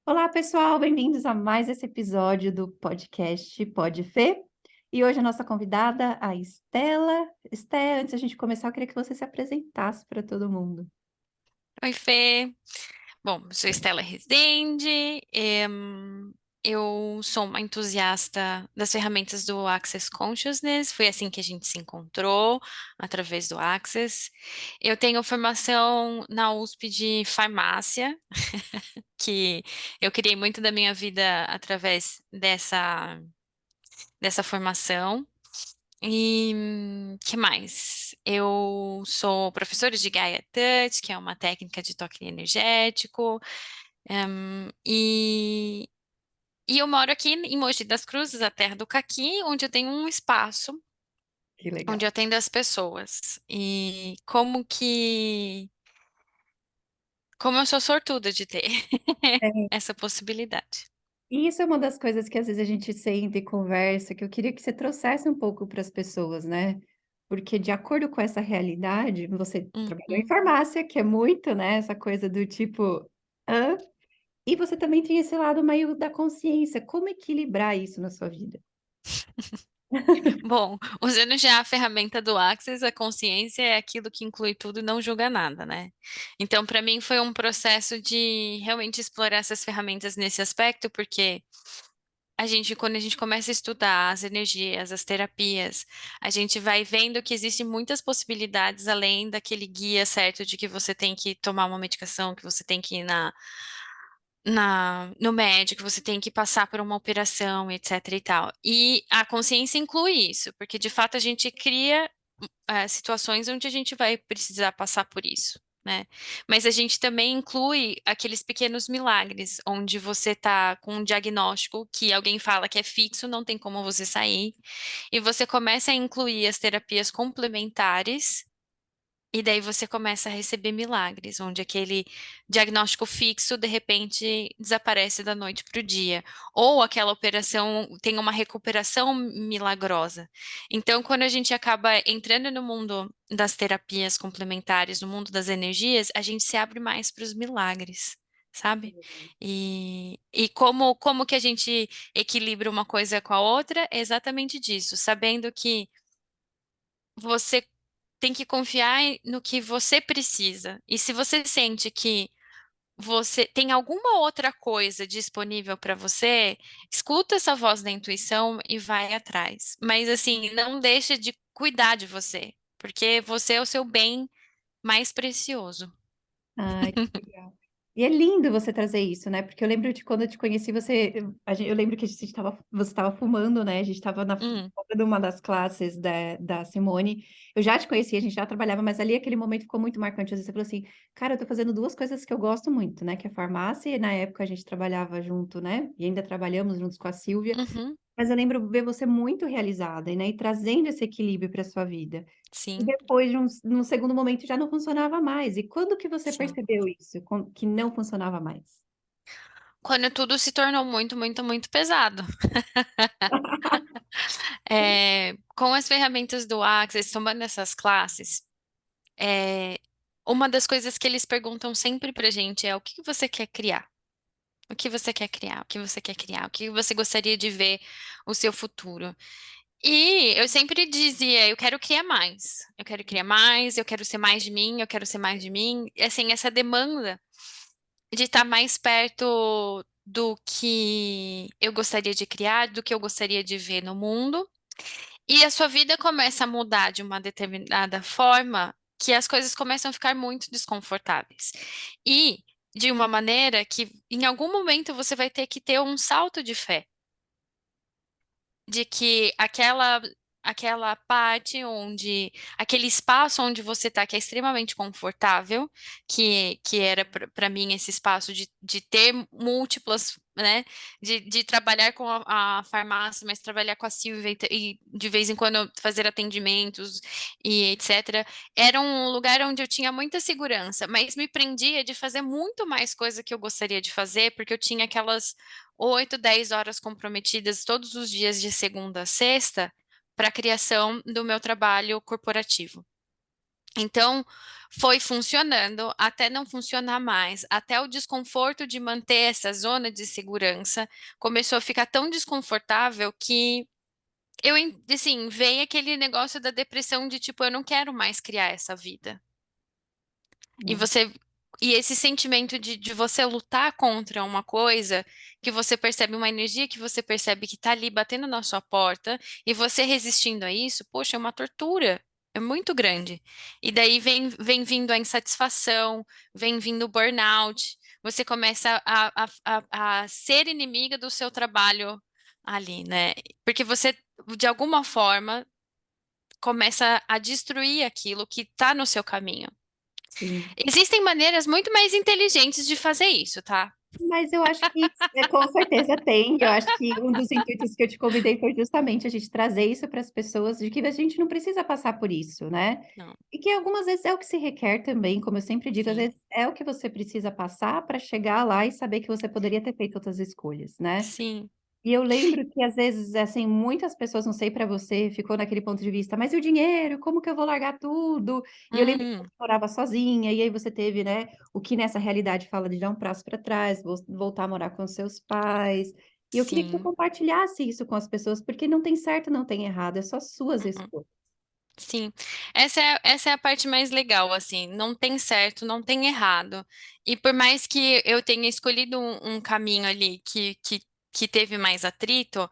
Olá, pessoal, bem-vindos a mais esse episódio do podcast Pode Fê. E hoje a nossa convidada, a Estela. Esté, antes da gente começar, eu queria que você se apresentasse para todo mundo. Oi, Fê. Bom, sou Estela Rezende. Eu sou uma entusiasta das ferramentas do Access Consciousness. Foi assim que a gente se encontrou, através do Access. Eu tenho formação na USP de farmácia, que eu criei muito da minha vida através dessa formação. E que mais? Eu sou professora de Gaia Touch, que é uma técnica de toque energético. E, e eu moro aqui em Mogi das Cruzes, a terra do caqui, onde eu tenho um espaço Que onde eu legal. atendo as pessoas. E como eu sou sortuda de ter É, essa possibilidade. e isso é uma das coisas que às vezes a gente senta e conversa, que eu queria que você trouxesse um pouco para as pessoas, né? Porque de acordo com essa realidade, você trabalhou em Uhum. farmácia, que é muito, né? Essa coisa do tipo, hã? E você também tem esse lado meio da consciência. Como equilibrar isso na sua vida? Bom, usando já a ferramenta do Access, a consciência é aquilo que inclui tudo e não julga nada, né? Então, para mim, foi um processo de realmente explorar essas ferramentas nesse aspecto, porque quando a gente começa a estudar as energias, as terapias, a gente vai vendo que existem muitas possibilidades além daquele guia certo de que você tem que tomar uma medicação, que você tem que ir no médico, você tem que passar por uma operação, etc e tal. E a consciência inclui isso, porque de fato a gente cria situações onde a gente vai precisar passar por isso, né? Mas a gente também inclui aqueles pequenos milagres, onde você tá com um diagnóstico que alguém fala que é fixo, não tem como você sair, e você começa a incluir as terapias complementares. E daí você começa a receber milagres, onde aquele diagnóstico fixo de repente desaparece da noite para o dia, ou aquela operação tem uma recuperação milagrosa. Então, quando a gente acaba entrando no mundo das terapias complementares, no mundo das energias, a gente se abre mais para os milagres, sabe? E como que a gente equilibra uma coisa com a outra? É exatamente disso, sabendo que você tem que confiar no que você precisa. E se você sente que você tem alguma outra coisa disponível para você, escuta essa voz da intuição e vai atrás. Mas assim, não deixa de cuidar de você, porque você é o seu bem mais precioso. Ai, que legal. E é lindo você trazer isso, né? Porque eu lembro de quando eu te conheci, eu lembro que você estava fumando, né? A gente estava na Hum, de uma das classes da Simone. Eu já te conhecia, a gente já trabalhava, mas ali aquele momento ficou muito marcante. Às vezes você falou assim, cara, eu tô fazendo duas coisas que eu gosto muito, né? Que é farmácia, e na época a gente trabalhava junto, né? E ainda trabalhamos juntos com a Silvia. uhum, Mas eu lembro ver você muito realizada, né? E trazendo esse equilíbrio para sua vida. E sim, depois de num segundo momento já não funcionava mais. E quando que você sim. percebeu isso, que não funcionava mais? Quando tudo se tornou muito, muito, muito pesado. Com as ferramentas do Access, tomando essas classes, É, uma das coisas que eles perguntam sempre pra gente é o que você quer criar? O que você quer criar? O que você quer criar? O que você gostaria de ver o seu futuro? E eu sempre dizia, eu quero criar mais. Eu quero criar mais, eu quero ser mais de mim, eu quero ser mais de mim. E, assim, essa demanda de estar mais perto do que eu gostaria de criar, do que eu gostaria de ver no mundo. E a sua vida começa a mudar de uma determinada forma que as coisas começam a ficar muito desconfortáveis. E de uma maneira que em algum momento você vai ter que ter um salto de fé de que aquela parte onde aquele espaço onde você está que é extremamente confortável, que era para mim esse espaço de ter múltiplas, né, de trabalhar com a farmácia, mas trabalhar com a Silvia e de vez em quando fazer atendimentos e etc. Era um lugar onde eu tinha muita segurança, mas me prendia de fazer muito mais coisa que eu gostaria de fazer, porque eu tinha aquelas 8, 10 horas comprometidas todos os dias de segunda a sexta para a criação do meu trabalho corporativo. Então, foi funcionando até não funcionar mais, até o desconforto de manter essa zona de segurança começou a ficar tão desconfortável que assim, veio aquele negócio da depressão de tipo, eu não quero mais criar essa vida. E É, você e esse sentimento de você lutar contra uma coisa que você percebe uma energia que você percebe que tá ali batendo na sua porta e você resistindo a isso, poxa, é uma tortura. É muito grande. E daí vem vindo a insatisfação, vem vindo o burnout. Você começa a ser inimiga do seu trabalho ali, né? Porque você, de alguma forma, começa a destruir aquilo que está no seu caminho. sim. Existem maneiras muito mais inteligentes de fazer isso, tá? Mas eu acho que com certeza tem. Eu acho que um dos intuitos que eu te convidei foi justamente a gente trazer isso para as pessoas, de que a gente não precisa passar por isso, né? Não, E que algumas vezes é o que se requer também, como eu sempre digo, às sim, vezes é o que você precisa passar para chegar lá e saber que você poderia ter feito outras escolhas, né? sim, E eu lembro que às vezes, assim, muitas pessoas, não sei para você, ficou naquele ponto de vista, mas e o dinheiro? Como que eu vou largar tudo? E eu lembro que uhum, você morava sozinha, e aí você teve, né, o que nessa realidade fala de dar um passo para trás, voltar a morar com seus pais. E eu queria que você sim, compartilhasse isso com as pessoas, porque não tem certo, não tem errado, é só suas uhum, escolhas. sim. Essa é a parte mais legal, assim, não tem certo, não tem errado. E por mais que eu tenha escolhido um caminho ali que teve mais atrito,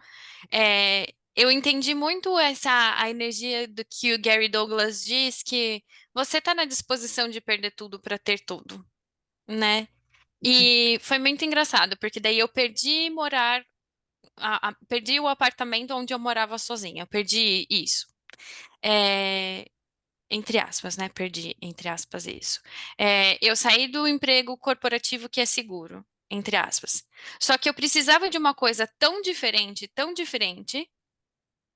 eu entendi muito a energia do que o Gary Douglas diz, que você está na disposição de perder tudo para ter tudo, né? E foi muito engraçado, porque daí eu perdi morar, perdi o apartamento onde eu morava sozinha, eu perdi isso. É, entre aspas, né? Perdi, entre aspas, isso. Eu saí do emprego corporativo que é seguro, entre aspas. Só que eu precisava de uma coisa tão diferente,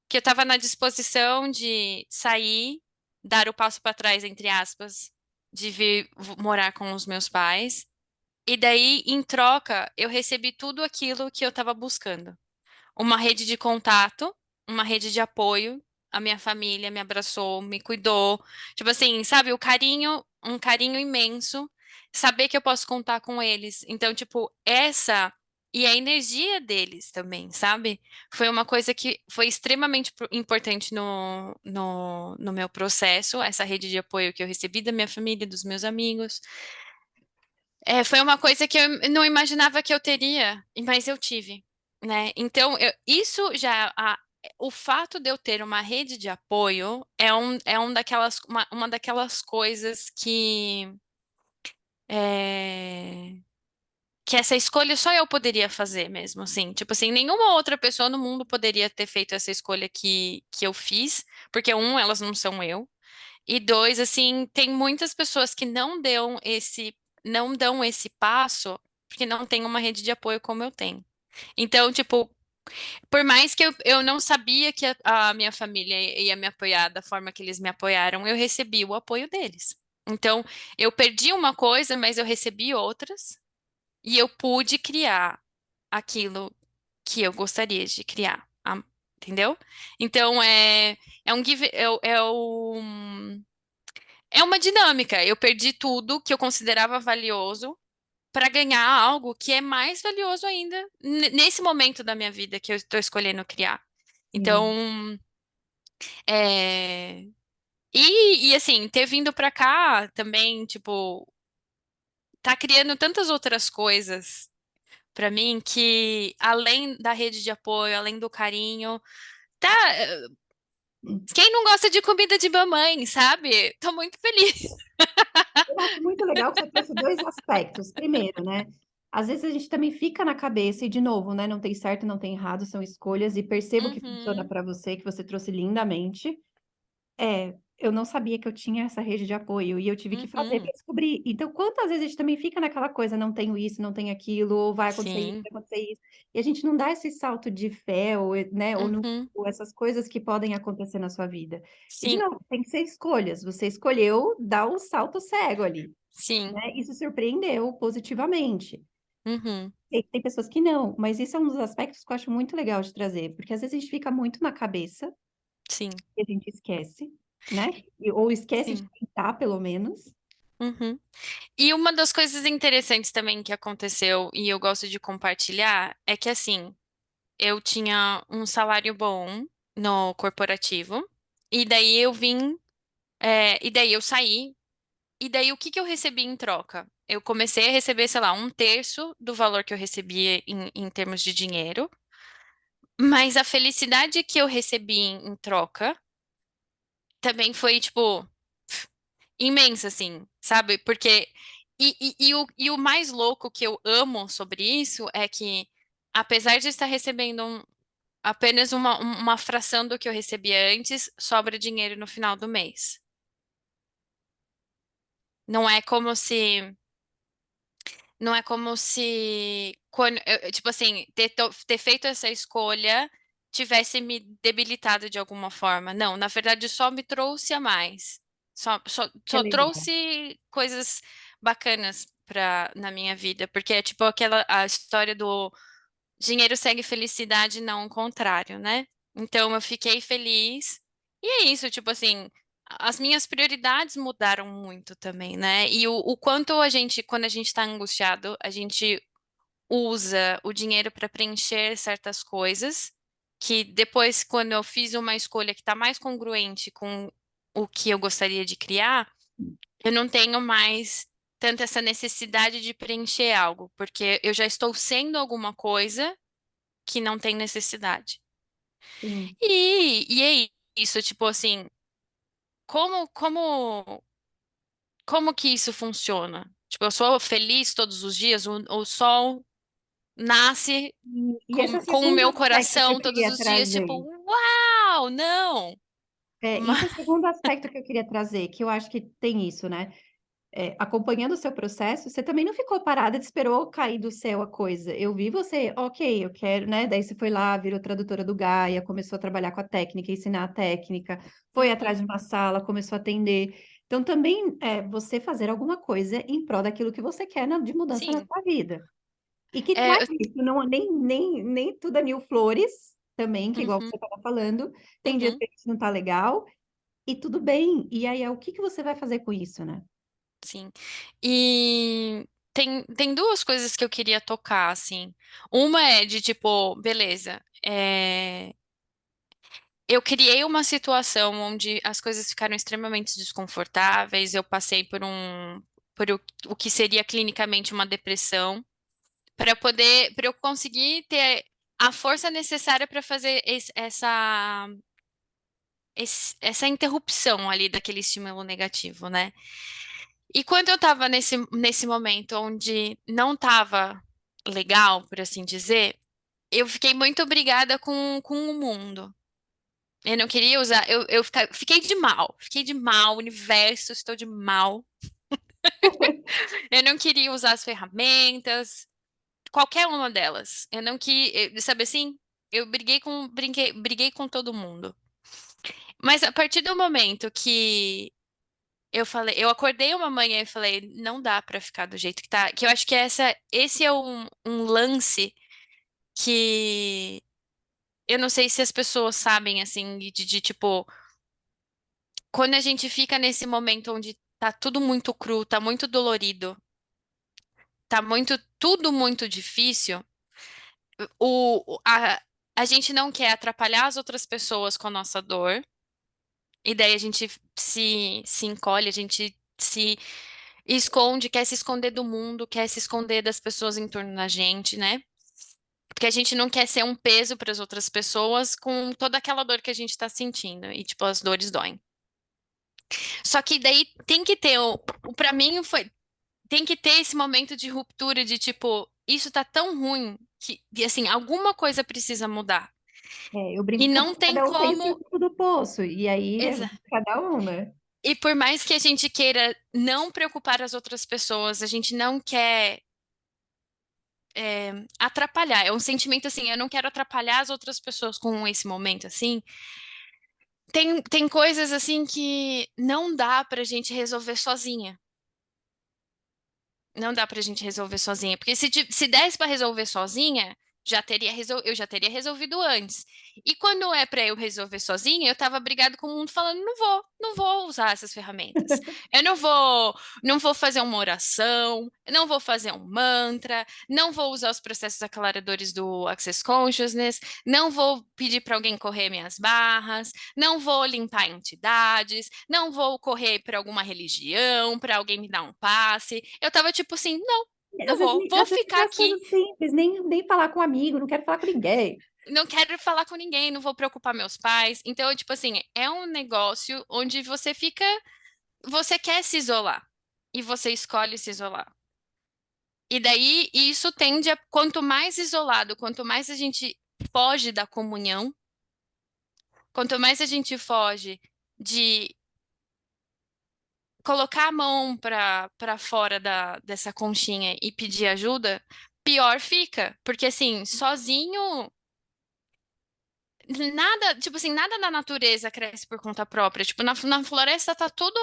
que eu estava na disposição de sair, dar o passo para trás, entre aspas, de vir morar com os meus pais. E daí, em troca, eu recebi tudo aquilo que eu estava buscando. Uma rede de contato, uma rede de apoio. A minha família me abraçou, me cuidou. Tipo assim, sabe, o carinho, um carinho imenso. Saber que eu posso contar com eles. Então, tipo, essa e a energia deles também, sabe? Foi uma coisa que foi extremamente importante no meu processo, essa rede de apoio que eu recebi da minha família, dos meus amigos. Foi uma coisa que eu não imaginava que eu teria, mas eu tive, né? Então, isso já, o fato de eu ter uma rede de apoio uma daquelas coisas é, que essa escolha só eu poderia fazer mesmo, assim. Tipo assim, nenhuma outra pessoa no mundo poderia ter feito essa escolha que eu fiz, porque elas não são eu. E dois, assim, tem muitas pessoas que não dão esse passo porque não tem uma rede de apoio como eu tenho. Então, tipo, por mais que eu não sabia que a minha família ia me apoiar da forma que eles me apoiaram, eu recebi o apoio deles. Então, eu perdi uma coisa, mas eu recebi outras e eu pude criar aquilo que eu gostaria de criar. Entendeu? Então, é um give, é uma dinâmica. Eu perdi tudo que eu considerava valioso para ganhar algo que é mais valioso ainda nesse momento da minha vida que eu estou escolhendo criar. Sim. Então, é... assim, ter vindo para cá também, tipo, tá criando tantas outras coisas para mim que além da rede de apoio, além do carinho, tá. Quem não gosta de comida de mamãe, sabe? Tô muito feliz. Eu acho muito legal que você trouxe dois aspectos. Primeiro, né? Às vezes a gente também fica na cabeça, e de novo, né? Não tem certo, não tem errado, são escolhas, e percebo que funciona Uhum, para você, que você trouxe lindamente. Eu não sabia que eu tinha essa rede de apoio e eu tive que fazer uhum. para descobrir. Então, quantas vezes a gente também fica naquela coisa, não tenho isso, não tenho aquilo, ou vai acontecer isso, Sim. vai acontecer isso, e a gente não dá esse salto de fé, ou, né, ou, não, Uhum, ou essas coisas que podem acontecer na sua vida. E, de sim, novo, tem que ser escolhas. Você escolheu dar o salto cego ali, sim. né? Isso surpreendeu positivamente. Uhum, Tem pessoas que não, mas isso é um dos aspectos que eu acho muito legal de trazer, porque às vezes a gente fica muito na cabeça sim. e a gente esquece. né? Ou esquece de Sim. tentar, pelo menos. Uhum. E uma das coisas interessantes também que aconteceu, e eu gosto de compartilhar, é que assim, eu tinha um salário bom no corporativo, e daí eu vim, e daí eu saí, e daí o que que eu recebi em troca? Eu comecei a receber, sei lá, um terço do valor que eu recebia em termos de dinheiro, mas a felicidade que eu recebi em troca também foi, tipo, imensa, assim, sabe? Porque. E o mais louco que eu amo sobre isso é que, apesar de estar recebendo apenas uma fração do que eu recebia antes, sobra dinheiro no final do mês. Não é como se. Não é como se, tipo assim, ter feito essa escolha tivesse me debilitado de alguma forma. Não, na verdade, só me trouxe a mais. Só, só, Que é só legal. trouxe coisas bacanas na minha vida. Porque é tipo aquela a história do dinheiro segue felicidade, não o contrário, né? Então eu fiquei feliz. E é isso, tipo assim, as minhas prioridades mudaram muito também, né? E o quanto quando a gente tá angustiado, a gente usa o dinheiro para preencher certas coisas, que depois, quando eu fiz uma escolha que tá mais congruente com o que eu gostaria de criar, eu não tenho mais tanta essa necessidade de preencher algo, porque eu já estou sendo alguma coisa que não tem necessidade. Sim. E é isso, tipo assim, como, como, como que isso funciona? Tipo, eu sou feliz todos os dias, o sol nasce E esse é o com o segundo meu aspecto que eu coração todos queria os dias, tipo, trazer. uau, não! Isso é Mas, o segundo aspecto que eu queria trazer, que eu acho que tem isso, né? Acompanhando o seu processo, você também não ficou parada, esperou cair do céu a coisa. Eu vi você, ok, eu quero, né? Daí você foi lá, virou tradutora do Gaia, começou a trabalhar com a técnica, ensinar a técnica, foi atrás uhum, de uma sala, começou a atender. Então, também é você fazer alguma coisa em prol daquilo que você quer de mudança na sim, sua vida. E que traz é, isso, não, nem tudo é mil flores, também, que igual uhum, você estava falando, tem dias uhum, que a gente não tá legal, e tudo bem. E aí, o que que você vai fazer com isso, né? sim. E tem duas coisas que eu queria tocar, assim. Uma é de tipo, beleza, eu criei uma situação onde as coisas ficaram extremamente desconfortáveis. Eu passei por o que seria clinicamente uma depressão, para eu conseguir ter a força necessária para fazer essa interrupção ali daquele estímulo negativo, né? E quando eu estava nesse momento onde não estava legal, por assim dizer, eu fiquei muito obrigada com o mundo. Eu não queria usar, fiquei de mal, universo, estou de mal. Eu não queria usar as ferramentas, qualquer uma delas. Eu não quis, sabe assim? Eu briguei com todo mundo. Mas a partir do momento que eu acordei uma manhã e falei, não dá pra ficar do jeito que tá, que eu acho que esse é um lance que eu não sei se as pessoas sabem, assim, de tipo, quando a gente fica nesse momento onde tá tudo muito cru, tá muito dolorido, tudo muito difícil, a gente não quer atrapalhar as outras pessoas com a nossa dor, e daí a gente se encolhe, a gente se esconde, quer se esconder do mundo, quer se esconder das pessoas em torno da gente, né? Porque a gente não quer ser um peso para as outras pessoas com toda aquela dor que a gente está sentindo, e tipo, as dores doem. Só que daí tem que ter, para mim foi tem que ter esse momento de ruptura de tipo, isso tá tão ruim que, e, assim, alguma coisa precisa mudar. Eu E brinco não que tem cada um tem o seu como. fundo do poço, e aí Exa- cada um, né? E por mais que a gente queira não preocupar as outras pessoas, a gente não quer atrapalhar. É um sentimento assim, eu não quero atrapalhar as outras pessoas com esse momento, assim. Tem coisas assim que não dá pra gente resolver sozinha. Não dá pra gente resolver sozinha. Porque se desse pra resolver sozinha, eu já teria resolvido antes. E quando é para eu resolver sozinha, eu estava brigado com o mundo falando, não vou usar essas ferramentas. Eu não vou fazer uma oração, não vou fazer um mantra, não vou usar os processos aclaradores do Access Consciousness, não vou pedir para alguém correr minhas barras, não vou limpar entidades, não vou correr para alguma religião, para alguém me dar um passe. Eu estava tipo assim, não vou, vou Às vezes ficar até as aqui. coisas simples, nem falar com um amigo, não quero falar com ninguém. Não quero falar com ninguém, não vou preocupar meus pais. Então, tipo assim, é um negócio onde você quer se isolar e você escolhe se isolar. E daí isso tende a, quanto mais isolado, quanto mais a gente foge da comunhão, quanto mais a gente foge de colocar a mão para fora dessa conchinha e pedir ajuda, pior fica, porque assim, sozinho nada, tipo assim, nada na natureza cresce por conta própria. Tipo, na floresta tá tudo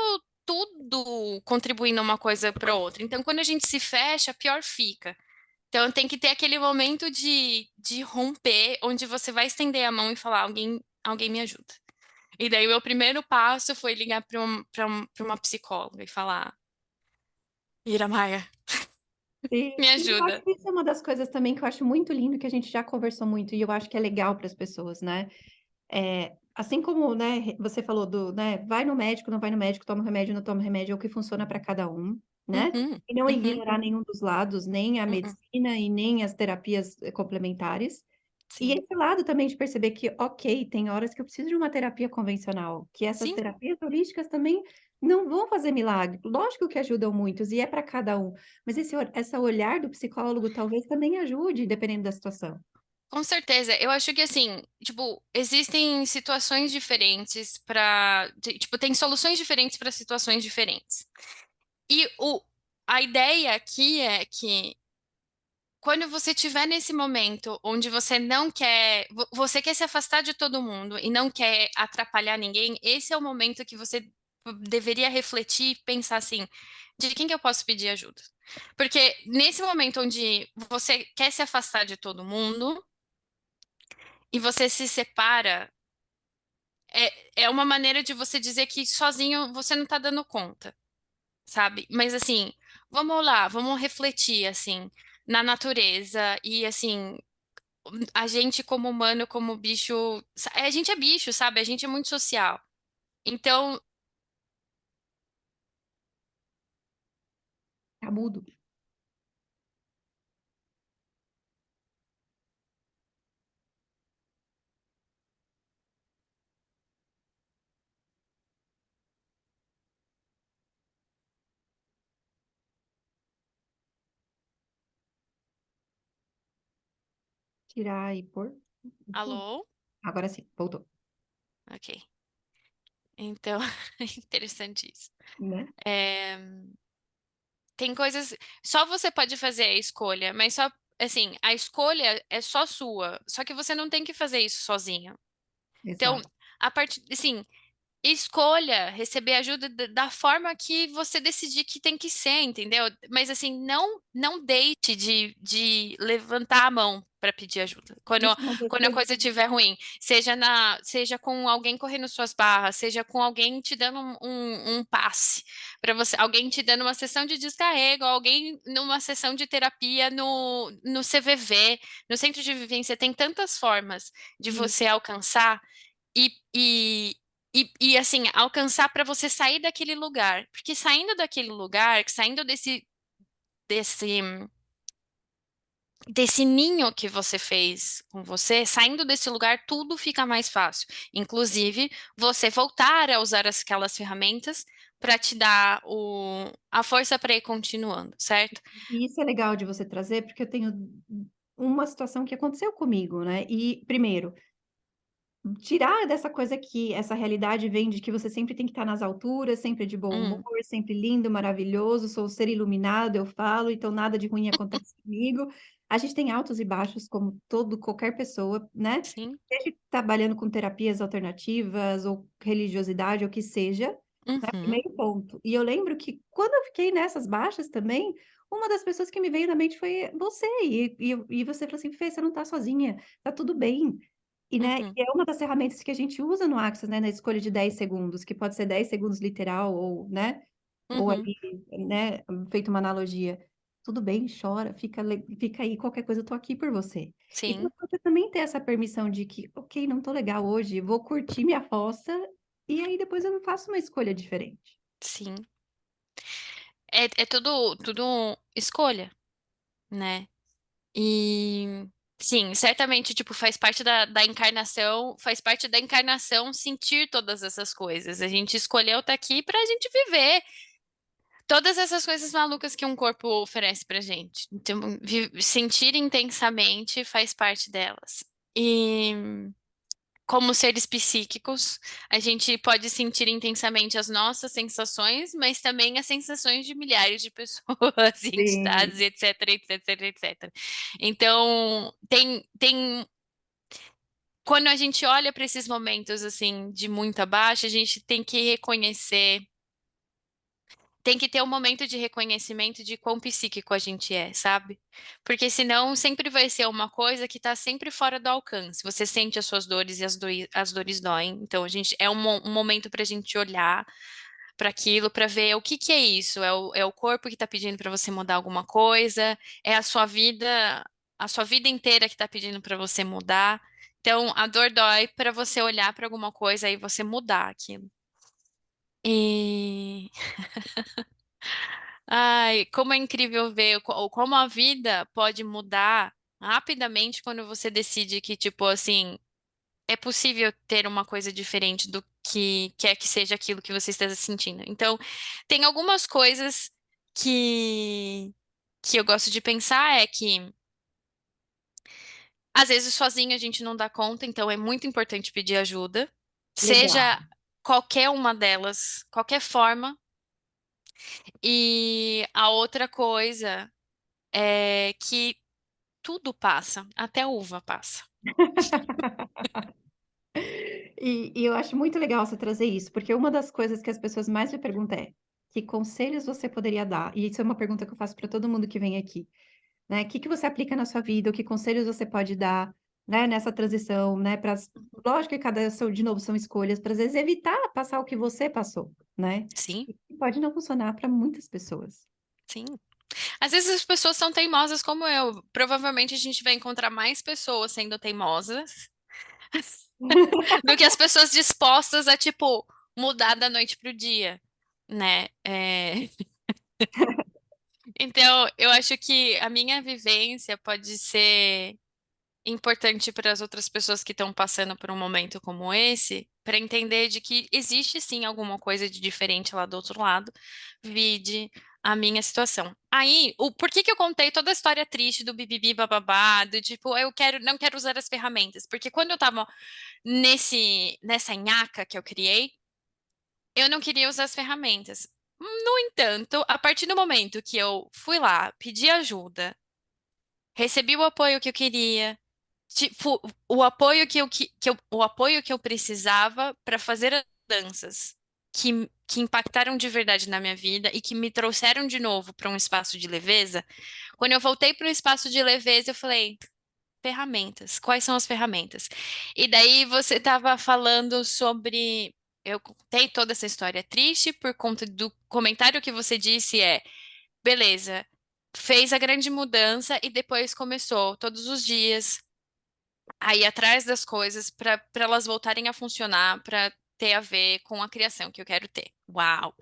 contribuindo uma coisa para outra. Então, quando a gente se fecha, pior fica. Então, tem que ter aquele momento de romper, onde você vai estender a mão e falar, alguém me ajuda. E daí, o meu primeiro passo foi ligar para uma psicóloga e falar, Ira Maia, E me eu acho ajuda. que isso é uma das coisas também que eu acho muito lindo, que a gente já conversou muito, e eu acho que é legal para as pessoas, né? Assim como, né, você falou do, né, vai no médico, não vai no médico, toma remédio, não toma remédio, é o que funciona para cada um, né? Uhum, E não uhum, ignorar nenhum dos lados, nem a uhum. medicina e nem as terapias complementares. E Sim, esse lado também de perceber que, ok, tem horas que eu preciso de uma terapia convencional, que essas sim. terapias holísticas também não vão fazer milagre. Lógico que ajudam muitos, e é para cada um. Mas essa olhar do psicólogo talvez também ajude, dependendo da situação. Com certeza, eu acho que assim, tipo, existem situações diferentes para, tipo, tem soluções diferentes para situações diferentes. E a ideia aqui é que quando você estiver nesse momento onde você não quer, você quer se afastar de todo mundo e não quer atrapalhar ninguém, esse é o momento que você deveria refletir e pensar assim, de quem que eu posso pedir ajuda? Porque nesse momento onde você quer se afastar de todo mundo, e você se separa, é uma maneira de você dizer que sozinho você não tá dando conta, sabe? Mas assim, vamos lá, vamos refletir assim na natureza e assim, a gente como humano, como bicho, a gente é bicho, sabe? A gente é muito social. Então, Tá mudo. Tirar e pôr. alô? Agora sim, voltou, Ok. Então, é interessante isso. né? É, tem coisas. Só você pode fazer a escolha, mas só. Assim, a escolha é só sua. Só que você não tem que fazer isso sozinho. Então, Exato. a partir, assim, escolha receber ajuda da forma que você decidir que tem que ser, entendeu? Mas assim, não deixe de levantar a mão para pedir ajuda. Isso é uma das Quando a coisas. coisa estiver ruim, seja com alguém correndo suas barras, seja com alguém te dando um passe para você, alguém te dando uma sessão de descarrego, alguém numa sessão de terapia no CVV, no centro de vivência, tem tantas formas de você alcançar e, e, assim, alcançar para você sair daquele lugar. Porque saindo daquele lugar, saindo desse, desse ninho que você fez com você, saindo desse lugar, tudo fica mais fácil. Inclusive, você voltar a usar aquelas ferramentas para te dar a força para ir continuando, certo? E isso é legal de você trazer, porque eu tenho uma situação que aconteceu comigo, né? E, primeiro, tirar dessa coisa que essa realidade vem de que você sempre tem que estar nas alturas, sempre de bom humor, Hum, sempre lindo, maravilhoso, sou o ser iluminado, eu falo, então nada de ruim acontece comigo. A gente tem altos e baixos, como qualquer pessoa, né? sim. Seja trabalhando com terapias alternativas ou religiosidade, ou o que seja, né? Uhum, Primeiro ponto. E eu lembro que quando eu fiquei nessas baixas também, uma das pessoas que me veio na mente foi você, e você falou assim: "Fê, você não tá sozinha, tá tudo bem". E, né, Uhum, e é uma das ferramentas que a gente usa no Axis, né, na escolha de 10 segundos, que pode ser 10 segundos literal ou, né, ou uhum, ali, né, feito uma analogia. Tudo bem, chora, fica aí, qualquer coisa eu tô aqui por você. Então sim, você também ter essa permissão de que: "Ok, não tô legal hoje, vou curtir minha fossa, e aí depois eu faço uma escolha diferente". sim. É tudo escolha, né? E sim, certamente, tipo, faz parte da encarnação sentir todas essas coisas. A gente escolheu estar aqui pra gente viver todas essas coisas malucas que um corpo oferece pra gente. Então, sentir intensamente faz parte delas. E como seres psíquicos, a gente pode sentir intensamente as nossas sensações, mas também as sensações de milhares de pessoas, e entidades, Sim, etc, etc, etc. Então, quando a gente olha para esses momentos assim de muita baixa, a gente tem que reconhecer, tem que ter um momento de reconhecimento de quão psíquico a gente é, sabe? Porque senão sempre vai ser uma coisa que está sempre fora do alcance. Você sente as suas dores e as dores doem. Então, a gente é um momento para a gente olhar para aquilo, para ver o que que é isso. É o corpo que está pedindo para você mudar alguma coisa? É a sua vida inteira que está pedindo para você mudar? Então, a dor dói para você olhar para alguma coisa e você mudar aquilo. E ai, como é incrível ver como a vida pode mudar rapidamente quando você decide que, tipo, assim, é possível ter uma coisa diferente do que quer que seja aquilo que você esteja sentindo. Então, tem algumas coisas que eu gosto de pensar é que às vezes sozinho a gente não dá conta, então é muito importante pedir ajuda, seja legal. qualquer uma delas, qualquer forma. E a outra coisa é que tudo passa, até a uva passa. E eu acho muito legal você trazer isso, porque uma das coisas que as pessoas mais me perguntam é: "Que conselhos você poderia dar?". E isso é uma pergunta que eu faço para todo mundo que vem aqui, né. O que que você aplica na sua vida, o que conselhos você pode dar, né, nessa transição, né, para lógico que cada são de novo, são escolhas para às vezes evitar passar o que você passou, né. Sim, E que pode não funcionar para muitas pessoas. sim. Às vezes as pessoas são teimosas como eu. Provavelmente a gente vai encontrar mais pessoas sendo teimosas do que as pessoas dispostas a, tipo, mudar da noite pro dia, né? Então, eu acho que a minha vivência pode ser importante para as outras pessoas que estão passando por um momento como esse, para entender de que existe sim alguma coisa de diferente lá do outro lado, vide a minha situação. Aí, por que que eu contei toda a história triste do bibibi bababá, do tipo, não quero usar as ferramentas, porque quando eu estava nessa nhaca que eu criei, eu não queria usar as ferramentas. No entanto, a partir do momento que eu fui lá, pedi ajuda, recebi o apoio que eu queria, tipo, o apoio que eu precisava para fazer as mudanças que impactaram de verdade na minha vida e que me trouxeram de novo para um espaço de leveza. Quando eu voltei para o espaço de leveza, eu falei, ferramentas, quais são as ferramentas? E daí você estava falando sobre. Eu contei toda essa história triste por conta do comentário que você disse beleza, fez a grande mudança e depois começou todos os dias a ir atrás das coisas para elas voltarem a funcionar, para ter a ver com a criação que eu quero ter. Uau!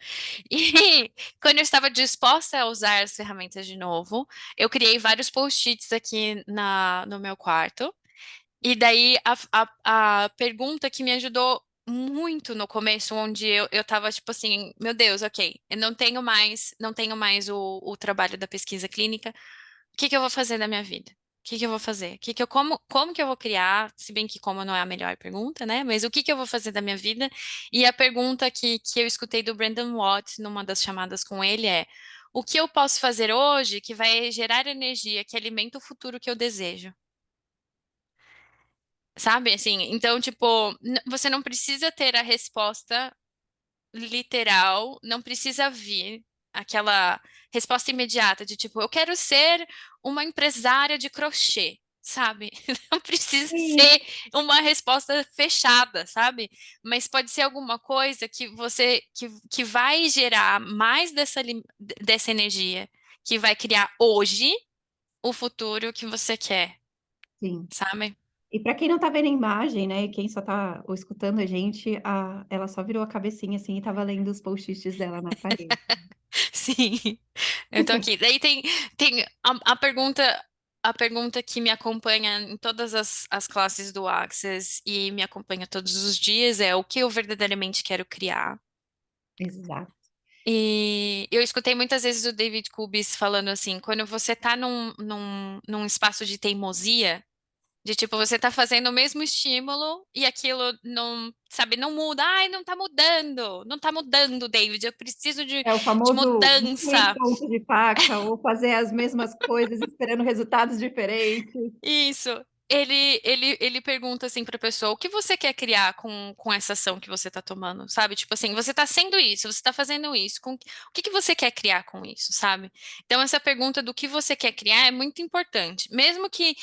E quando eu estava disposta a usar as ferramentas de novo, eu criei vários post-its aqui no meu quarto. E daí a pergunta que me ajudou muito no começo, onde eu tava tipo assim, meu Deus, ok, eu não tenho mais o trabalho da pesquisa clínica. O que que eu vou fazer da minha vida? O que que eu vou fazer? Como que eu vou criar? Se bem que como não é a melhor pergunta, né? Mas o que que eu vou fazer da minha vida? E a pergunta que eu escutei do Brandon Watt numa das chamadas com ele é: o que eu posso fazer hoje que vai gerar energia, que alimenta o futuro que eu desejo? Sabe, assim, então, tipo, você não precisa ter a resposta literal, não precisa vir. aquela resposta imediata de tipo, eu quero ser uma empresária de crochê, sabe? Não precisa Sim, ser uma resposta fechada, sabe? Mas pode ser alguma coisa que que vai gerar mais dessa energia, que vai criar hoje o futuro que você quer, sim. sabe? E para quem não tá vendo a imagem, né, e quem só tá ou escutando a gente, ela só virou a cabecinha assim e tava lendo os post-its dela na parede. Sim, eu tô aqui. Daí tem a pergunta que me acompanha em todas as classes do Access e me acompanha todos os dias é o que eu verdadeiramente quero criar. Exato. E eu escutei muitas vezes o David Kubis falando assim, quando você tá num espaço de teimosia, de tipo, você tá fazendo o mesmo estímulo e aquilo não, sabe, não muda. Ai, não tá mudando. Não tá mudando, David. Eu preciso É o de famoso murro em mudança. ponta de faca ou fazer as mesmas coisas esperando resultados diferentes. Isso. Ele pergunta assim para a pessoa, o que você quer criar com essa ação que você está tomando, sabe? Tipo assim, você está sendo isso, você está fazendo isso, o que que você quer criar com isso, sabe? Então essa pergunta do que você quer criar é muito importante, mesmo que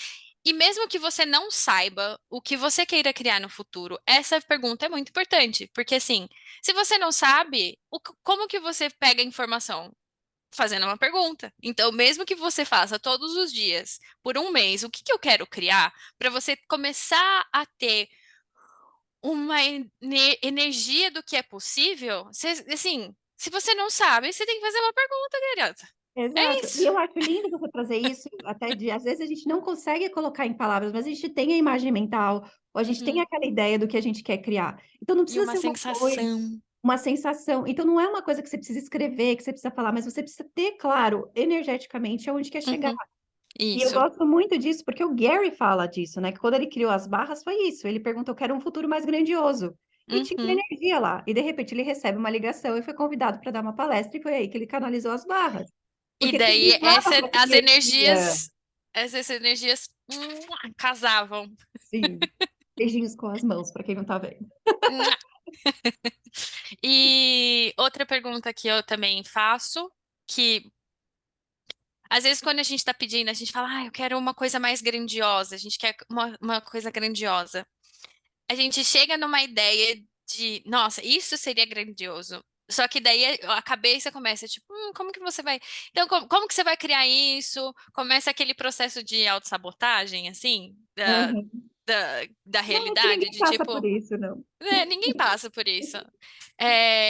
você não saiba o que você queira criar no futuro, essa pergunta é muito importante, porque assim, se você não sabe, como que você pega a informação? Fazendo uma pergunta. Então, mesmo que você faça todos os dias, por um mês, o que que eu quero criar, para você começar a ter uma energia do que é possível, assim, se você não sabe, você tem que fazer uma pergunta, garota. É Exato. E isso. eu acho lindo você trazer isso, até de às vezes a gente não consegue colocar em palavras, mas a gente tem a imagem mental, ou a gente tem Uhum. aquela ideia do que a gente quer criar. Então não E precisa uma ser uma coisa, sensação. uma sensação. Então não é uma coisa que você precisa escrever, que você precisa falar, mas você precisa ter claro energeticamente aonde quer chegar. Uhum. E eu Isso. gosto muito disso, porque o Gary fala disso, né? Que quando ele criou as barras foi isso. Ele perguntou: eu quero um futuro mais grandioso. E tinha Uhum. energia lá. E de repente ele recebe uma ligação e foi convidado para dar uma palestra, e foi aí que ele canalizou as barras. E Porque ele daí precisava daquele dia. essas energias casavam. Sim. Beijinhos com as mãos, para quem não tá vendo. E outra pergunta que eu também faço, que às vezes quando a gente está pedindo, a gente fala, ah, eu quero uma coisa mais grandiosa, a gente quer uma coisa grandiosa. A gente chega numa ideia de, nossa, isso seria grandioso. Só que daí a cabeça começa, tipo, como que você vai. Então, como que você vai criar isso? Começa aquele processo de autossabotagem, assim, Aham. da Não, acho que realidade, ninguém de passa por tipo. isso, não. Ninguém passa por isso.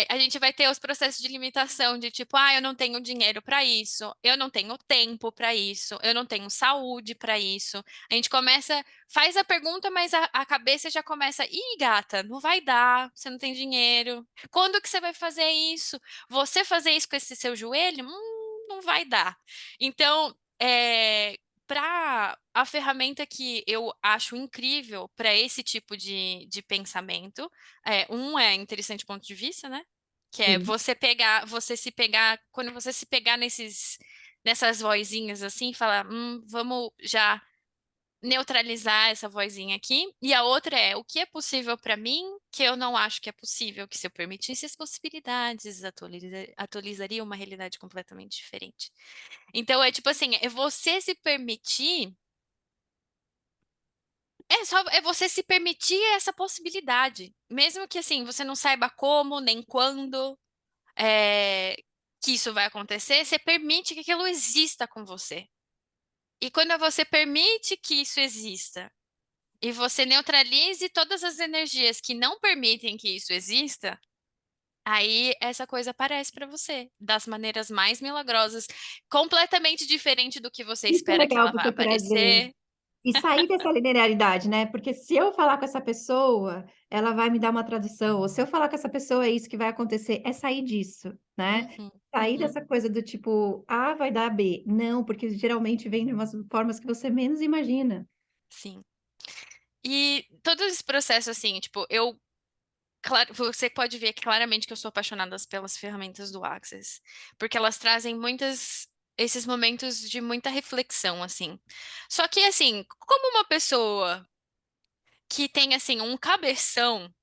A gente vai ter os processos de limitação de tipo, ah, eu não tenho dinheiro para isso, eu não tenho tempo para isso, eu não tenho saúde para isso. A gente começa, faz a pergunta, mas a cabeça já começa, ih, gata, não vai dar, você não tem dinheiro. Quando que você vai fazer isso? Você fazer isso com esse seu joelho? Não vai dar. Então, para a ferramenta que eu acho incrível para esse tipo de pensamento, um é interessante ponto de vista, né? Que é Sim. você se pegar, quando você se pegar nessas vozinhas assim, falar, vamos já neutralizar essa vozinha aqui. E a outra é o que é possível para mim, que eu não acho que é possível, que se eu permitisse as possibilidades, atualizaria uma realidade completamente diferente. Então é tipo assim, é você se permitir, é você se permitir essa possibilidade, mesmo que assim você não saiba como nem quando é, que isso vai acontecer, você permite que aquilo exista com você. E quando você permite que isso exista e você neutralize todas as energias que não permitem que isso exista, aí essa coisa aparece para você das maneiras mais milagrosas, completamente diferente do que você Isso é espera que legal ela vai você trazer. aparecer. E sair dessa linearidade, né? Porque se eu falar com essa pessoa, ela vai me dar uma tradução. Ou se eu falar com essa pessoa, é isso que vai acontecer. É sair disso, né? Uhum, Sair uhum, dessa coisa do tipo, A vai dar B. Não, porque geralmente vem de umas formas que você menos imagina. sim. E todo esse processo, assim, tipo, claro, você pode ver claramente que eu sou apaixonada pelas ferramentas do Access, porque elas trazem esses momentos de muita reflexão, assim. Só que, assim, como uma pessoa que tem, assim, um cabeção,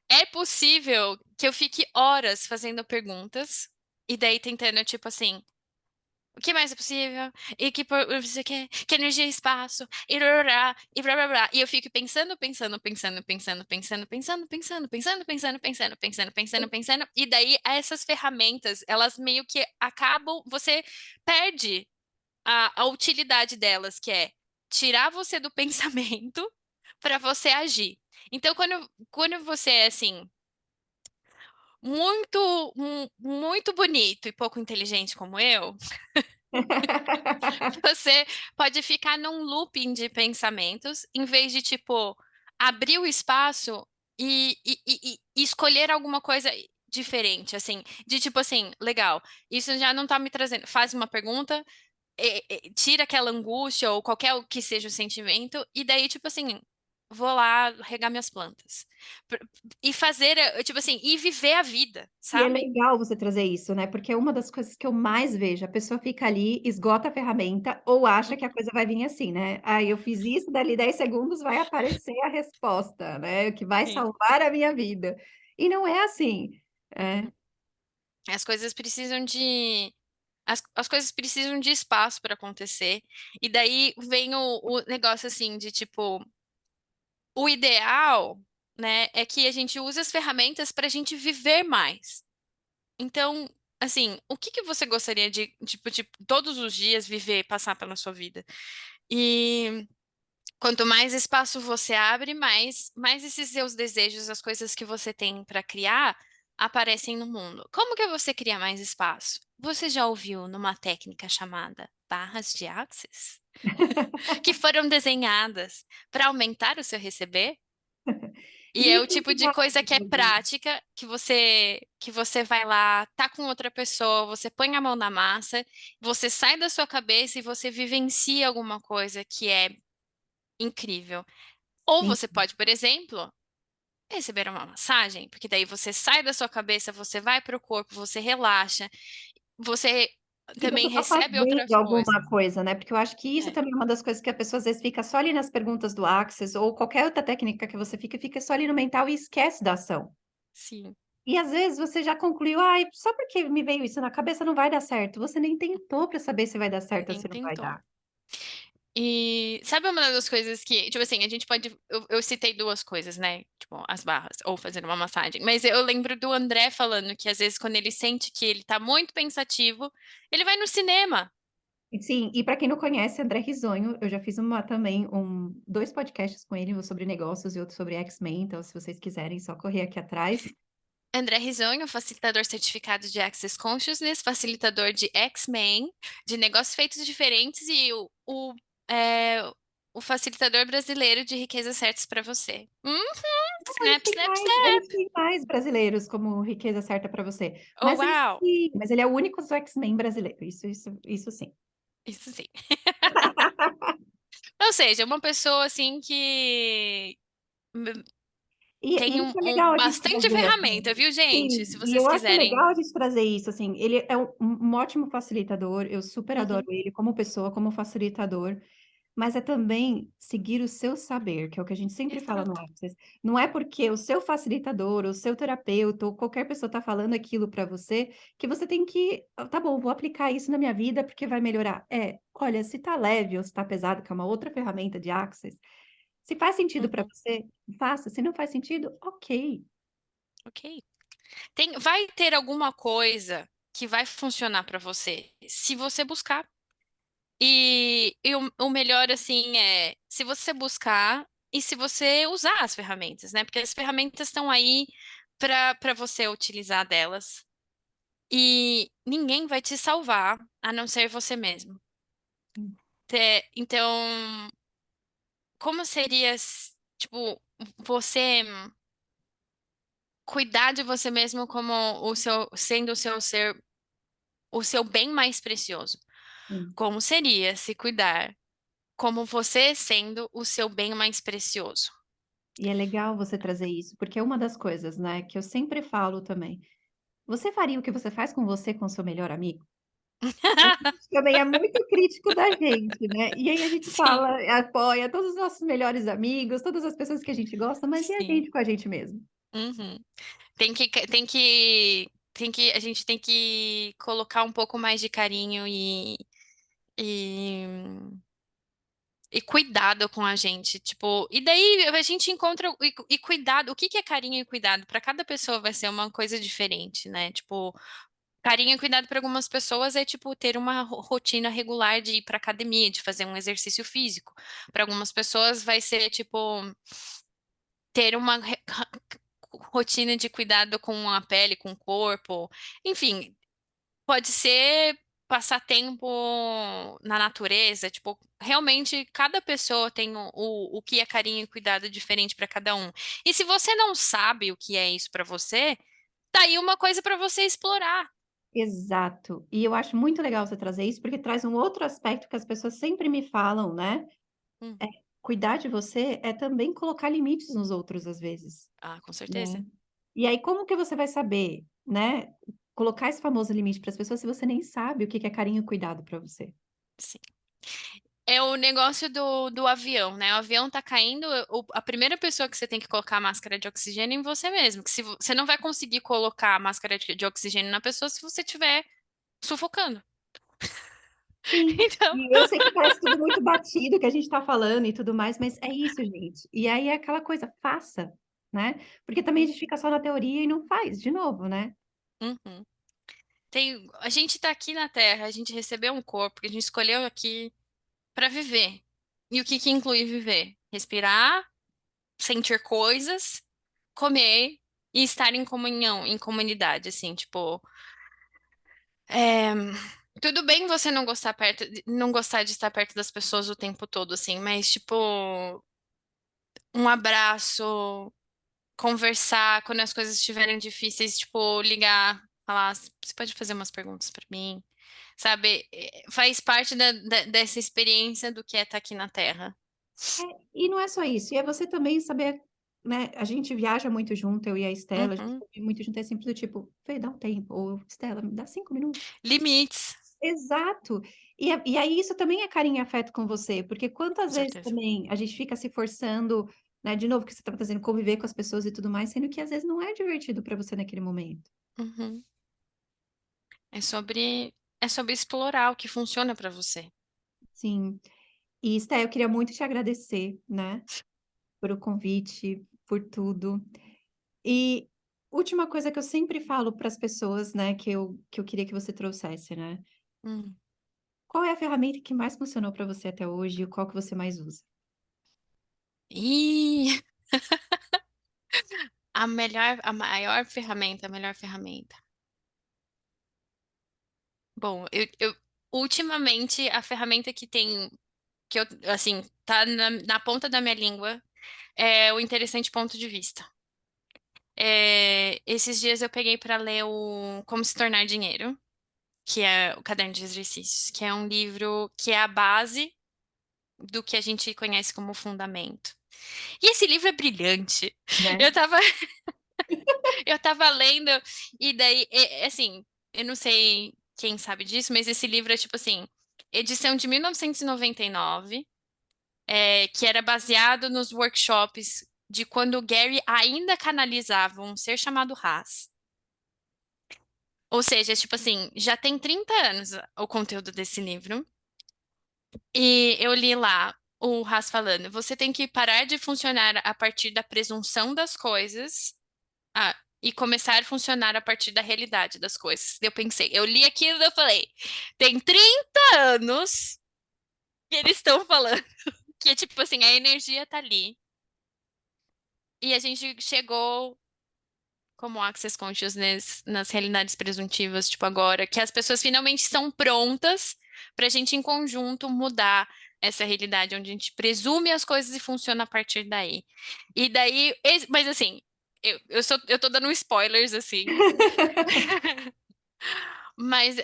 é possível que eu fique horas fazendo perguntas e daí tentando, tipo assim, o que mais é possível? E você quer, que energia e espaço, e blá, e blá, blá, blá. E eu fico pensando, e daí essas ferramentas, elas meio que acabam, você perde a utilidade delas, que é tirar você do pensamento para você agir. Então, quando você é assim, muito bonito e pouco inteligente como eu, você pode ficar num looping de pensamentos, em vez de, tipo, abrir o espaço e escolher alguma coisa diferente, assim, de tipo assim, legal, isso já não tá me trazendo. Faz uma pergunta, tira aquela angústia ou qualquer o que seja o sentimento, e daí, tipo assim, vou lá regar minhas plantas. Pr- E fazer, tipo assim, e viver a vida, E é sabe? legal você trazer isso, né, porque é uma das coisas que eu mais vejo, a pessoa fica ali, esgota a ferramenta ou acha que a coisa vai vir assim, né, "Ah, eu fiz isso, dali 10 segundos vai aparecer a resposta, né, que vai Sim. salvar a minha vida". E não é assim. É. As coisas precisam de as coisas precisam de espaço para acontecer. E daí vem o negócio assim de tipo, o ideal, né, é que a gente use as ferramentas para a gente viver mais. Então, assim, o que que você gostaria de todos os dias viver, passar pela sua vida? E quanto mais espaço você abre, mais esses seus desejos, as coisas que você tem para criar, aparecem no mundo. Como que você cria mais espaço? Você já ouviu numa técnica chamada barras de Axis? Que foram desenhadas para aumentar o seu receber? E é E o quem tipo que de vai coisa que é fazer? prática, que você vai lá, tá com outra pessoa, você põe a mão na massa, você sai da sua cabeça e você vivencia alguma coisa que é incrível. Ou Sim. você pode, por exemplo, receber uma massagem, porque daí você sai da sua cabeça, você vai para o corpo, você relaxa, você E você também só faz recebe bem de outras coisas. alguma coisa, né, porque eu acho que isso É, também é uma das coisas que a pessoa às vezes fica só ali nas perguntas do Access ou qualquer outra técnica que você fica só ali no mental e esquece da ação. sim, E às vezes você já concluiu: "Ai, só porque me veio isso na cabeça não vai dar certo", você nem tentou para saber se vai dar certo ou nem se não vai tentou. dar. E sabe uma das coisas que, tipo assim, a gente pode. Eu citei duas coisas, né? Tipo, as barras, ou fazer uma massagem. Mas eu lembro do André falando que às vezes, quando ele sente que ele tá muito pensativo, ele vai no cinema. E sim, e para quem não conhece, André Risonho, eu já fiz também 2 podcasts com ele, um sobre negócios e outro sobre X-Men, então se vocês quiserem só correr aqui atrás. André Risonho, facilitador certificado de Access Consciousness, facilitador de X-Men, de negócios feitos diferentes e é, o facilitador brasileiro de riquezas certas para você. A gente Snap, tem snap, mais a snap. gente tem mais brasileiros como Riqueza Certa para Você, Oh, mas ele uau! sim, mas ele é o único do X-Men brasileiro, isso sim. Isso sim. Ou seja, uma pessoa assim que E tem isso é legal a gente bastante trazer, ferramenta, assim. viu, gente? Se Sim, e vocês eu acho quiserem. legal a gente trazer isso, assim, ele é um ótimo facilitador, eu super adoro Uhum, ele como pessoa, como facilitador, mas é também seguir o seu saber, que é o que a gente sempre fala no exato. Access. Não é porque o seu facilitador, o seu terapeuta ou qualquer pessoa está falando aquilo para você, que você tem que: "Ah, tá bom, vou aplicar isso na minha vida porque vai melhorar". Olha, se tá leve ou se tá pesado, que é uma outra ferramenta de Access, se faz sentido para Uhum, você, faça, se não faz sentido, ok. ok. Vai ter alguma coisa que vai funcionar para você se você buscar. E o melhor, assim, é se você buscar e se você usar as ferramentas, né? Porque as ferramentas estão aí para você utilizar delas. E ninguém vai te salvar a não ser você mesmo. Então, como seria, tipo, você cuidar de você mesmo como sendo o seu bem mais precioso? Sim. Como seria se cuidar como você sendo o seu bem mais precioso? E é legal você trazer isso, porque é uma das coisas, né, que eu sempre falo também. Você faria o que você faz com você com o seu melhor amigo? A gente também é muito crítico da gente, né, e aí a gente Sim, fala, apoia todos os nossos melhores amigos, todas as pessoas que a gente gosta, mas e a sim. gente com a gente mesmo? Uhum. A gente tem que colocar um pouco mais de carinho e, e cuidado com a gente, tipo, e daí a gente encontra e cuidado, o que que é carinho e cuidado? Para cada pessoa vai ser uma coisa diferente, né? Tipo, carinho e cuidado para algumas pessoas é tipo ter uma rotina regular de ir para academia, de fazer um exercício físico. Para algumas pessoas vai ser tipo ter uma rotina de cuidado com a pele, com o corpo. Enfim, pode ser passar tempo na natureza, tipo, realmente cada pessoa tem o que é carinho e cuidado diferente para cada um. E se você não sabe o que é isso para você, tá aí uma coisa para você explorar. Exato. E eu acho muito legal você trazer isso, porque traz um outro aspecto que as pessoas sempre me falam, né? Hum, É, cuidar de você é também colocar limites nos outros, às vezes, ah, com certeza. né? E aí, como que você vai saber, né? Colocar esse famoso limite para as pessoas se você nem sabe o que que é carinho e cuidado para você? Sim. É o negócio do avião, né? O avião tá caindo, a primeira pessoa que você tem que colocar a máscara de oxigênio é em você mesmo. Que se você não vai conseguir colocar a máscara de oxigênio na pessoa se você estiver sufocando. Sim, Então, e eu sei que parece tudo muito batido que a gente está falando e tudo mais, mas é isso, gente. E aí é aquela coisa, faça, né? Porque também a uhum, gente fica só na teoria e não faz, de novo, né? uhum. A gente tá aqui na Terra, a gente recebeu um corpo que a gente escolheu aqui para viver. E o que que inclui viver? Respirar, sentir coisas, comer e estar em comunhão, em comunidade, assim, tipo, é, tudo bem você não gostar não gostar de estar perto das pessoas o tempo todo, assim, mas tipo, um abraço, conversar quando as coisas estiverem difíceis, tipo, ligar, falar, você pode fazer umas perguntas para mim, sabe? Faz parte dessa experiência do que é estar aqui na Terra. É, e não é só isso, e é você também saber, né? A gente viaja muito junto, eu e a Estela, a gente Uhum. vive muito junto, é simples do tipo, Fê, dá um tempo, ou Estela, me dá 5 minutos. Limites, Exato. E aí isso também é carinho e afeto com você, porque com quantas vezes certeza. também a gente fica se forçando, né? De novo, que você estava fazendo conviver com as pessoas e tudo mais, sendo que às vezes não é divertido para você naquele momento. Uhum. É é sobre explorar o que funciona para você. Sim. E, Esté, eu queria muito te agradecer, né? Por o convite, por tudo. E última coisa que eu sempre falo para as pessoas, né? Que eu queria que você trouxesse, né? Hum. Qual é a ferramenta que mais funcionou para você até hoje e qual que você mais usa? E a melhor ferramenta. Bom, ultimamente a ferramenta que tem, que eu, assim, tá na ponta da minha língua é o interessante ponto de vista. Esses dias eu peguei para ler o Como Se Tornar Dinheiro, que é o Caderno de Exercícios, que é um livro que é a base do que a gente conhece como fundamento. E esse livro é brilhante. Né? Eu tava, eu tava lendo, e daí, assim, eu não sei quem sabe disso, mas esse livro é tipo assim, edição de 1999, que era baseado nos workshops de quando o Gary ainda canalizava um ser chamado Haas. Ou seja, tipo assim, já tem 30 anos o conteúdo desse livro. E eu li lá o Haas falando: você tem que parar de funcionar a partir da presunção das coisas, e começar a funcionar a partir da realidade das coisas. Eu pensei, eu li aquilo e eu falei: tem 30 anos que eles estão falando que, tipo assim, a energia tá ali. E a gente chegou como Access Consciousness nas realidades presuntivas, tipo agora, que as pessoas finalmente estão prontas para a gente em conjunto mudar essa realidade onde a gente presume as coisas e funciona a partir daí. E daí, mas assim, eu tô dando spoilers assim, mas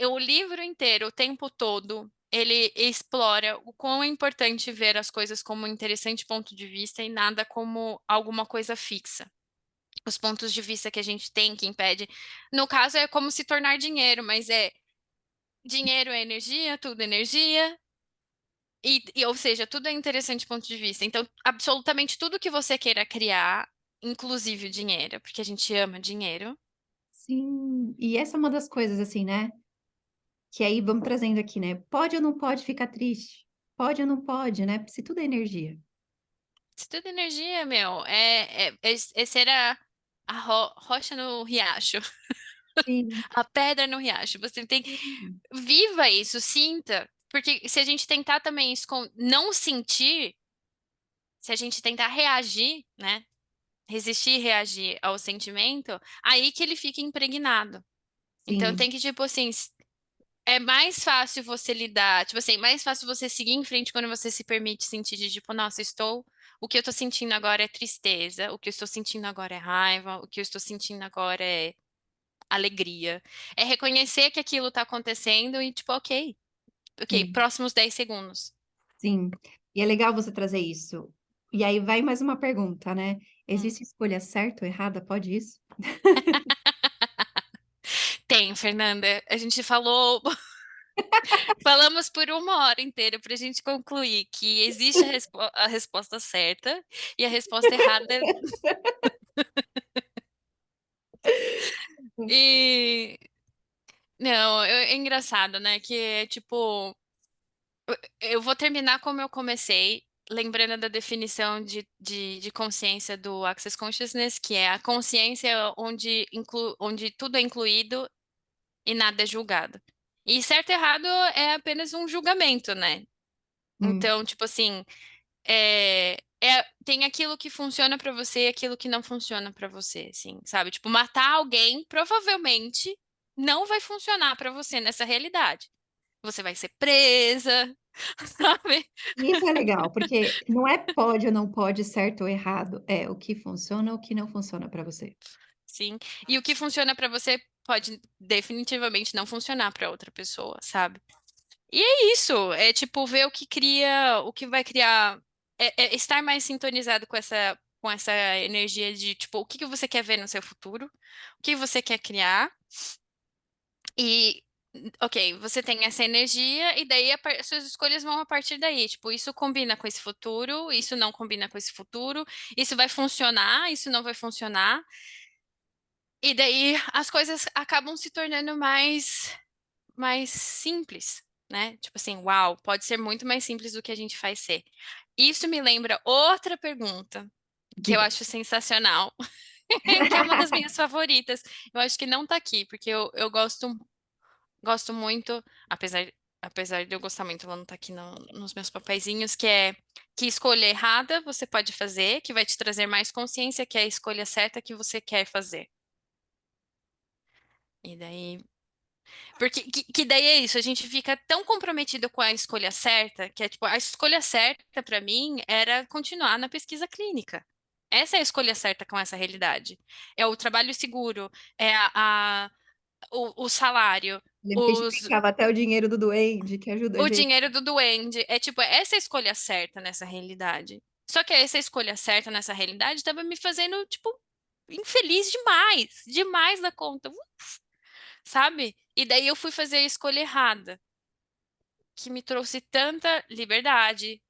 o livro inteiro, o tempo todo, ele explora o quão é importante ver as coisas como um interessante ponto de vista e nada como alguma coisa fixa. Os pontos de vista que a gente tem que impede. No caso, é como se tornar dinheiro, mas dinheiro é energia, tudo é energia, ou seja, tudo é interessante ponto de vista. Então, absolutamente tudo que você queira criar. inclusive o dinheiro, porque a gente ama dinheiro. Sim, e essa é uma das coisas, assim, né, que aí vamos trazendo aqui, né, pode ou não pode ficar triste? Pode ou não pode, né, se tudo é energia. Isso tudo é energia, meu. É ser a rocha no riacho, Sim, a pedra no riacho. Você tem sim, viva isso, sinta. Porque se a gente tentar também não sentir, se a gente tentar reagir, né? Resistir e reagir ao sentimento, aí que ele fica impregnado. Então sim, tem que, tipo assim, é mais fácil você lidar, tipo assim, mais fácil você seguir em frente quando você se permite sentir de tipo, nossa, o que eu tô sentindo agora é tristeza, o que eu estou sentindo agora é raiva, o que eu estou sentindo agora é alegria. É reconhecer que aquilo tá acontecendo e tipo, ok, ok, sim, próximos 10 segundos. sim. E é legal você trazer isso. E aí vai mais uma pergunta, né, Hum. existe escolha certa ou errada? Pode isso? Tem, Fernanda, a gente falou, falamos por uma hora inteira pra gente concluir que existe a resposta certa e a resposta errada. E não, é engraçado, né? Que é tipo, eu vou terminar como eu comecei, lembrando da definição de consciência do Access Consciousness, que é a consciência onde tudo é incluído e nada é julgado. E certo e errado é apenas um julgamento, né? Hum, Então, tipo assim, tem aquilo que funciona pra você e aquilo que não funciona pra você, assim, sabe? Tipo, matar alguém provavelmente não vai funcionar pra você nessa realidade. Você vai ser presa, sabe? e isso é legal, porque não é pode ou não pode, certo ou errado, é o que funciona ou o que não funciona para você. Sim. E o que funciona pra você pode definitivamente não funcionar pra outra pessoa, sabe? E é isso, é tipo ver o que cria, o que vai criar, é estar mais sintonizado com essa energia de tipo, o que que você quer ver no seu futuro, o que você quer criar e ok, você tem essa energia e daí suas escolhas vão a partir daí, tipo, isso combina com esse futuro, isso não combina com esse futuro, isso vai funcionar, isso não vai funcionar. E daí as coisas acabam se tornando mais simples, né? Tipo assim, uau, pode ser muito mais simples do que a gente faz ser. Isso me lembra outra pergunta que eu Diga. acho sensacional, que é uma das minhas favoritas. Eu acho que não tá aqui, porque eu gosto muito, apesar de eu gostar muito, ela não tá aqui nos meus papeizinhos, que é que escolha errada você pode fazer, que vai te trazer mais consciência, que é a escolha certa que você quer fazer. E daí porque que daí é isso, a gente fica tão comprometido com a escolha certa, que é tipo, a escolha certa para mim era continuar na pesquisa clínica. Essa é a escolha certa com essa realidade. É o trabalho seguro, é o salário, Lembro que a gente brincava até o dinheiro do duende que ajuda a o gente. dinheiro do duende. É tipo, essa é a escolha certa nessa realidade. Só que essa escolha certa nessa realidade estava me fazendo, tipo, infeliz demais, demais da conta, sabe? E daí eu fui fazer a escolha errada, que me trouxe tanta liberdade,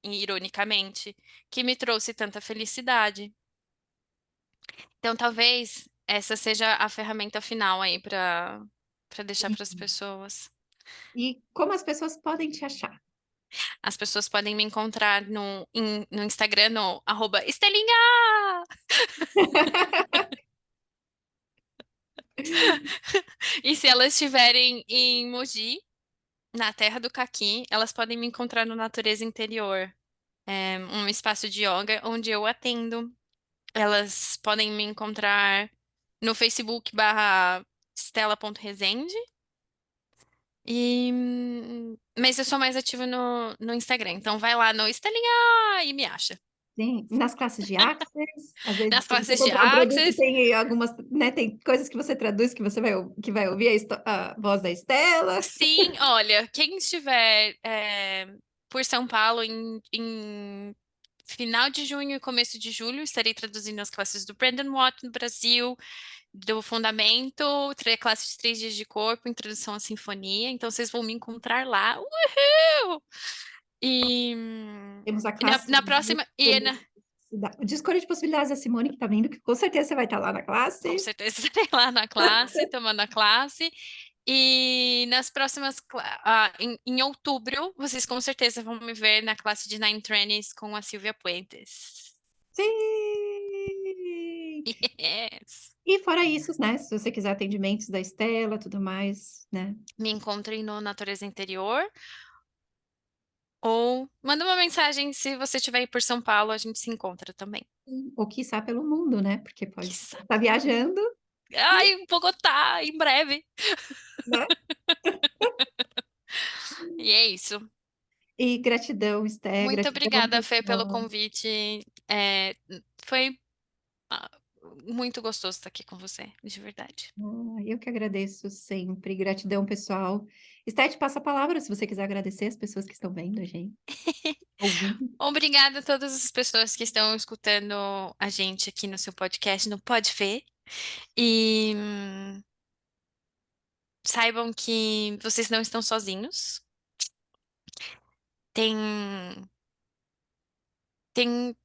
ironicamente, que me trouxe tanta felicidade. Então, talvez essa seja a ferramenta final aí para deixar para as pessoas. E como as pessoas podem te achar? As pessoas podem me encontrar no Instagram, no @Estelinha! E se elas estiverem em Mogi, na Terra do Caqui, elas podem me encontrar no Natureza Interior, um espaço de yoga onde eu atendo. Elas podem me encontrar no Facebook /Stella.Rezende. Mas eu sou mais ativa no Instagram. Então vai lá no Estelinha e me acha. Sim, nas classes de Access, às vezes, Nas se você classes de comprar um produto, Access. tem algumas, né, tem coisas que você traduz que você que vai ouvir a voz da Estela. Sim, olha, quem estiver por São Paulo em final de junho e começo de julho, estarei traduzindo as classes do Brandon Watt no Brasil, do Fundamento, classe de 3 dias de corpo, Introdução à Sinfonia. Então vocês vão me encontrar lá. Uhul! E, Temos a e na, classe na de próxima. comunicação. De escolha de possibilidades, a Simone que tá vindo, que com certeza você vai estar lá na Com classe. certeza estarei lá na classe, tomando a classe. E nas próximas, em outubro, vocês com certeza vão me ver na classe de Nine Trainees com a Silvia Puentes. Sim! Yes. E fora isso, né? Se você quiser atendimentos da Estela, tudo mais, né? Me encontrem no Natureza Interior. Ou manda uma mensagem se você estiver aí por São Paulo, a gente se encontra também. Ou quiçá pelo mundo, né? Porque pode Quiçá estar pelo mundo. viajando, Ai, Bogotá, em breve. né? E é isso. E gratidão, Esté, Muito gratidão, obrigada, Fê, pelo pessoal. convite. É, foi ah, muito gostoso estar aqui com você, de verdade. Eu que agradeço sempre. Gratidão, pessoal. Esté, te passa a palavra se você quiser agradecer as pessoas que estão vendo a gente, ouvindo. Obrigada a todas as pessoas que estão escutando a gente aqui no seu podcast, no Pode Fê. E saibam que vocês não estão sozinhos. Tem, tem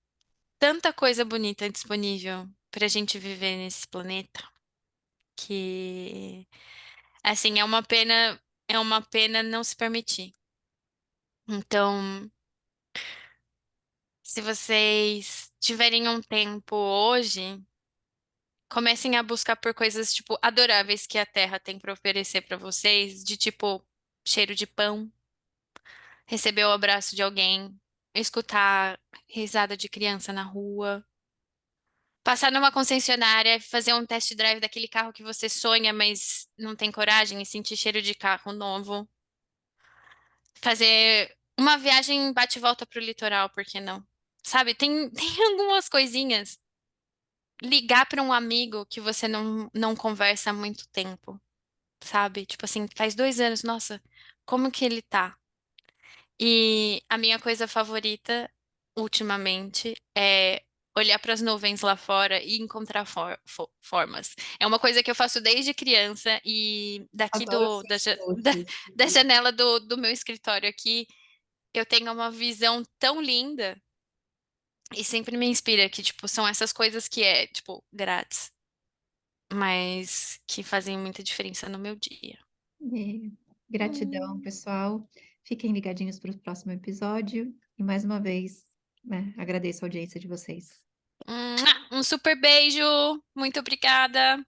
tanta coisa bonita disponível para a gente viver nesse planeta que, assim, é uma pena não se permitir. Então, se vocês tiverem um tempo hoje, comecem a buscar por coisas, tipo, adoráveis que a Terra tem para oferecer para vocês, de tipo, cheiro de pão, receber o abraço de alguém, escutar risada de criança na rua. Passar numa concessionária, fazer um test drive daquele carro que você sonha, mas não tem coragem, e sentir cheiro de carro novo. Fazer uma viagem bate e volta pro litoral, por que não? Sabe, tem algumas coisinhas. Ligar para um amigo que você não conversa há muito tempo, sabe? Tipo assim, faz 2 anos, nossa, como que ele tá? E a minha coisa favorita, ultimamente, é olhar para as nuvens lá fora e encontrar formas. É uma coisa que eu faço desde criança e daqui Adoro seus posts. da janela do meu escritório aqui, eu tenho uma visão tão linda e sempre me inspira que, tipo, são essas coisas que é, tipo, grátis, mas que fazem muita diferença no meu dia. E gratidão, Hum. pessoal. Fiquem ligadinhos para o próximo episódio. E mais uma vez, né, agradeço a audiência de vocês. Um super beijo, muito obrigada.